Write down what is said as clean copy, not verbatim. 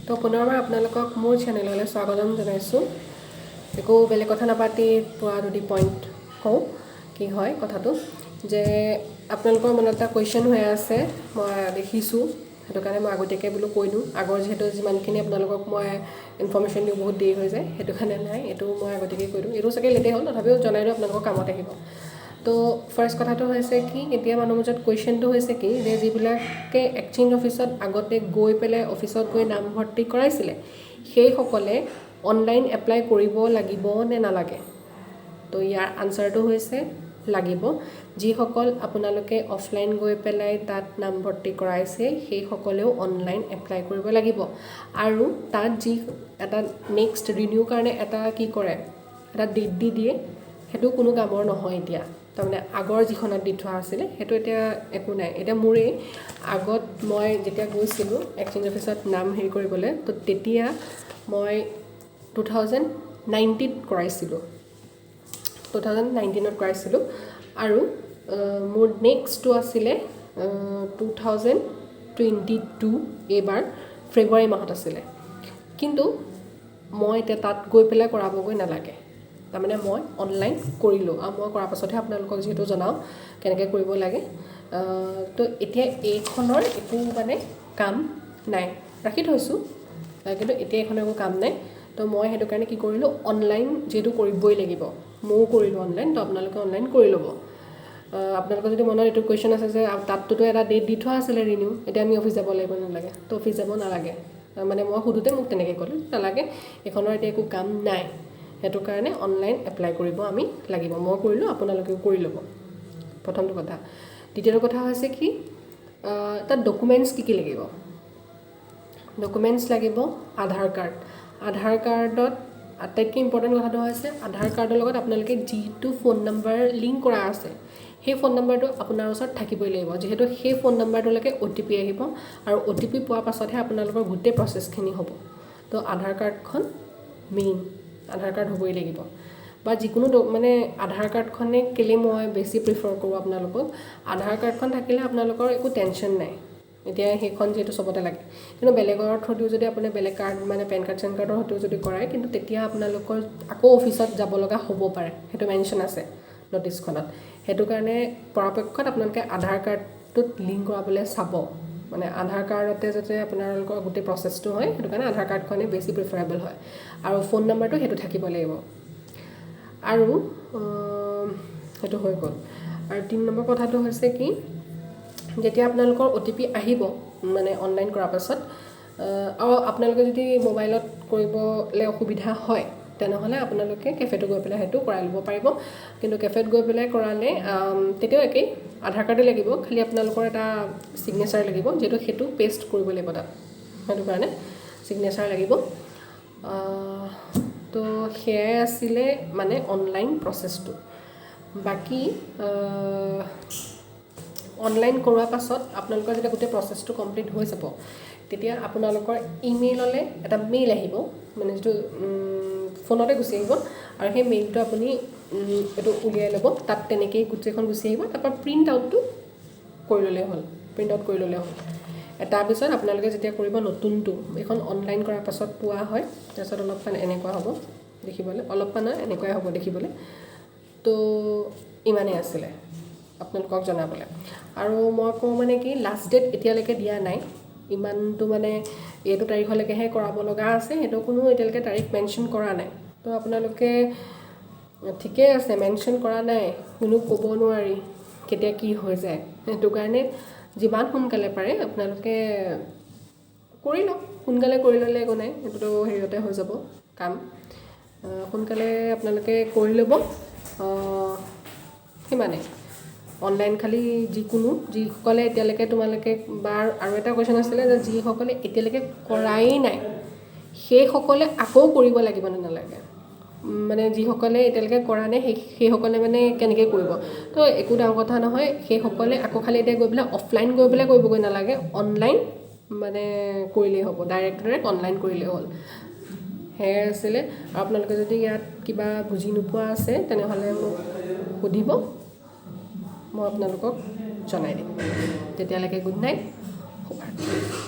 তো পুনৰবাৰ আপোনালোকক মোৰ চেনেললৈ স্বাগতম জনাইছোঁ। একো বেলেগ কথা নাপাতি পোৱা যদি পইণ্ট কওঁ কি হয় কথাটো যে আপোনালোকৰ মনত এটা কুৱেশ্যন হৈ আছে, মই দেখিছোঁ, সেইটো কাৰণে মই আগতীয়াকৈ বোলো কৈ দিওঁ। আগৰ যিহেতু যিমানখিনি আপোনালোকক মই ইনফৰ্মেশ্যন দিওঁ বহুত দেৰি হৈ যায়, সেইটো কাৰণে নাই, এইটো মই আগতীয়াকৈ কৈ দিওঁ। এইটো চাগে লেটেই হ'ল, তথাপিও জনাই দিওঁ আপোনালোকৰ কামত আহিব। তো ফাৰ্ষ্ট কথাটো হৈছে কি, এতিয়া মানুহৰ মাজত কুৱেশ্যনটো হৈছে কি যে যিবিলাকে এক্সচেঞ্জ অফিচত আগতে গৈ পেলাই অফিচত গৈ নামভৰ্তি কৰাইছিলে সেইসকলে অনলাইন এপ্লাই কৰিব লাগিব নে নালাগে। তো ইয়াৰ আনচাৰটো হৈছে লাগিব। যিসকল আপোনালোকে অফলাইন গৈ পেলাই তাত নামভৰ্তি কৰাইছে সেইসকলেও অনলাইন এপ্লাই কৰিব লাগিব। আৰু তাত যি এটা নেক্সট ৰিনিউ কাৰণে এটা কি কৰে, এটা ডেট দি দিয়ে, সেইটো কোনো কামৰ নহয় এতিয়া। তাৰমানে আগৰ যিখনত দি থোৱা আছিলে সেইটো এতিয়া একো নাই। এতিয়া মোৰেই আগত মই যেতিয়া গৈছিলোঁ এক্সচেঞ্জ অফিচত নাম হেৰি কৰিবলৈ, তো তেতিয়া মই 2019 কৰাইছিলোঁ, 2019ত কৰাইছিলোঁ। আৰু মোৰ নেক্সটটো আছিলে 2022, এইবাৰ ফেব্ৰুৱাৰী মাহত আছিলে। কিন্তু মই এতিয়া তাত গৈ পেলাই কৰাবগৈ নালাগে, তাৰমানে মই অনলাইন কৰিলোঁ। আৰু মই কৰাৰ পাছতহে আপোনালোকক যিহেতু জনাওঁ কেনেকৈ কৰিব লাগে। তো এতিয়া এইখনৰ একো মানে কাম নাই, ৰাখি থৈছোঁ, কিন্তু এতিয়া এইখনৰ একো কাম নাই। তো মই সেইটো কাৰণে কি কৰিলোঁ, অনলাইন যিহেতু কৰিবই লাগিব, ময়ো কৰিলোঁ অনলাইন, তো আপোনালোকে অনলাইন কৰি ল'ব। আপোনালোকৰ যদি মনত এইটো কুৱেশ্যন আছে যে তাতটোতো এটা ডেট দি থোৱা আছিলে ৰিনিউ, এতিয়া আমি অফিচ যাব লাগিব নালাগে, তো অফিচ যাব নালাগে। মানে মই সোধোতে মোক তেনেকৈ ক'লে নালাগে, এইখনৰ এতিয়া একো কাম নাই, সেইটো কাৰণে অনলাইন এপ্লাই কৰিব আমি লাগিব। মই কৰিলোঁ, আপোনালোকেও কৰি ল'ব, প্ৰথমটো কথা। দ্বিতীয়টো কথা হৈছে কি, তাত ডকুমেণ্টছ কি লাগিব। ডকুমেণ্টছ লাগিব আধাৰ কাৰ্ড। আধাৰ কাৰ্ডত আটাইতকৈ ইম্পৰ্টেণ্ট কথাটো হৈছে আধাৰ কাৰ্ডৰ লগত আপোনালোকে যিটো ফোন নম্বৰ লিংক কৰা আছে সেই ফোন নম্বৰটো আপোনাৰ ওচৰত থাকিবই লাগিব। যিহেতু সেই ফোন নম্বৰটোলৈকে OTP আহিব, আৰু OTP পোৱাৰ পাছতহে আপোনালোকৰ গোটেই প্ৰচেছখিনি হ'ব। তো আধাৰ কাৰ্ডখন মেইন, আধাৰ কাৰ্ড হ'বই লাগিব। বা যিকোনো মানে আধাৰ কাৰ্ডখনে কেলৈ মই বেছি প্ৰিফাৰ কৰোঁ আপোনালোকক, আধাৰ কাৰ্ডখন থাকিলে আপোনালোকৰ একো টেনশ্যন নাই। এতিয়া সেইখন যিহেতু চবতে লাগে, কিন্তু বেলেগৰ থ্ৰুদিও যদি আপুনি বেলেগ কাৰ্ড মানে পেন কাৰ্ড চেন কাৰ্ডৰ সৈতেও যদি কৰায়, কিন্তু তেতিয়া আপোনালোকৰ আকৌ অফিচত যাব লগা হ'ব পাৰে, সেইটো মেনশ্যন আছে ন'টিছখনত। সেইটো কাৰণে পৰাপক্ষত আপোনালোকে আধাৰ কাৰ্ডটোত লিংক কৰাবলৈ চাব, মানে আধাৰ কাৰ্ডতে যাতে আপোনালোকৰ গোটেই প্ৰচেছটো হয়, সেইটো কাৰণে আধাৰ কাৰ্ডখনেই বেছি প্ৰিফাৰেবল হয়। আৰু ফোন নম্বৰটো সেইটো থাকিব লাগিব। আৰু সেইটো হৈ গ'ল। আৰু 3 নম্বৰ কথাটো হৈছে কি, যেতিয়া আপোনালোকৰ OTP আহিব মানে অনলাইন কৰাৰ পাছত, আৰু আপোনালোকে যদি মোবাইলত কৰিবলৈ অসুবিধা হয় তেনেহ'লে আপোনালোকে কেফেটো গৈ পেলাই সেইটো কৰাই ল'ব পাৰিব। কিন্তু কেফেত গৈ পেলাই কৰালে তেতিয়াও একেই, আধাৰ কাৰ্ডে লাগিব, খালি আপোনালোকৰ এটা ছিগনেচাৰ লাগিব, যিহেতু সেইটো পেষ্ট কৰিব লাগিব তাত, সেইটো কাৰণে ছিগনেচাৰ লাগিব। তো সেয়াই আছিলে মানে অনলাইন প্ৰচেছটো। বাকী অনলাইন কৰোৱাৰ পাছত আপোনালোকৰ যেতিয়া গোটেই প্ৰচেছটো কমপ্লিট হৈ যাব, তেতিয়া আপোনালোকৰ ইমেইললৈ এটা মেইল আহিব, মানে যিটো ফোনতে গুচি আহিব। আৰু সেই মেইলটো আপুনি এইটো উলিয়াই ল'ব, তাত তেনেকৈয়ে গোটেইখন গুচি আহিব। তাৰপৰা প্ৰিণ্ট আউটটো কৰি ল'লেই হ'ল, প্ৰিণ্ট আউট কৰি ল'লেই হ'ল। তাৰপিছত আপোনালোকে যেতিয়া কৰিব নতুনটো, এইখন অনলাইন কৰাৰ পাছত পোৱা হয়, তাৰপিছত অলপমান এনেকুৱা হ'ব দেখিবলৈ, অলপমান এনেকুৱাই হ'ব দেখিবলৈ। তো ইমানেই আছিলে আপোনালোকক জনাবলৈ। আৰু মই কওঁ মানে কি, লাষ্ট ডেট এতিয়ালৈকে দিয়া নাই, ইমানটো মানে এইটো তাৰিখলৈকেহে কৰাব লগা আছে, সেইটো কোনো এতিয়ালৈকে তাৰিখ মেনশ্যন কৰা নাই। তো আপোনালোকে ঠিকেই আছে, মেনশ্যন কৰা নাই, কোনো ক'ব নোৱাৰি কেতিয়া কি হৈ যায়। সেইটো কাৰণে যিমান সোনকালে পাৰে আপোনালোকে কৰি লওক, সোনকালে কৰি ল'লে একো নাই, সেইটোতো হেৰিয়তে হৈ যাব কাম। সোনকালে আপোনালোকে কৰি ল'ব, সিমানেই। অনলাইন খালি যিসকলে এতিয়ালৈকে তোমালোকে আৰু এটা কুৱেশ্যন আছিলে যে যিসকলে এতিয়ালৈকে কৰাই নাই সেইসকলে আকৌ কৰিব লাগিব নে নালাগে, মানে যিসকলে এতিয়ালৈকে কৰা নাই সেইসকলে মানে কেনেকৈ কৰিব। তো একো ডাঙৰ কথা নহয়, সেইসকলে আকৌ খালি এতিয়া গৈ পেলাই অফলাইন গৈ পেলাই কৰিবগৈ নালাগে, অনলাইন মানে কৰিলেই হ'ব, ডাইৰেক্ট অনলাইন কৰিলেই হ'ল। সেয়াই আছিলে। আৰু আপোনালোকে যদি ইয়াত কিবা বুজি নোপোৱা আছে তেনেহ'লে মোক সুধিব, মই আপোনালোকক জনাই দিম। তেতিয়ালৈকে গুড নাইট, শুভৰাত্ৰি।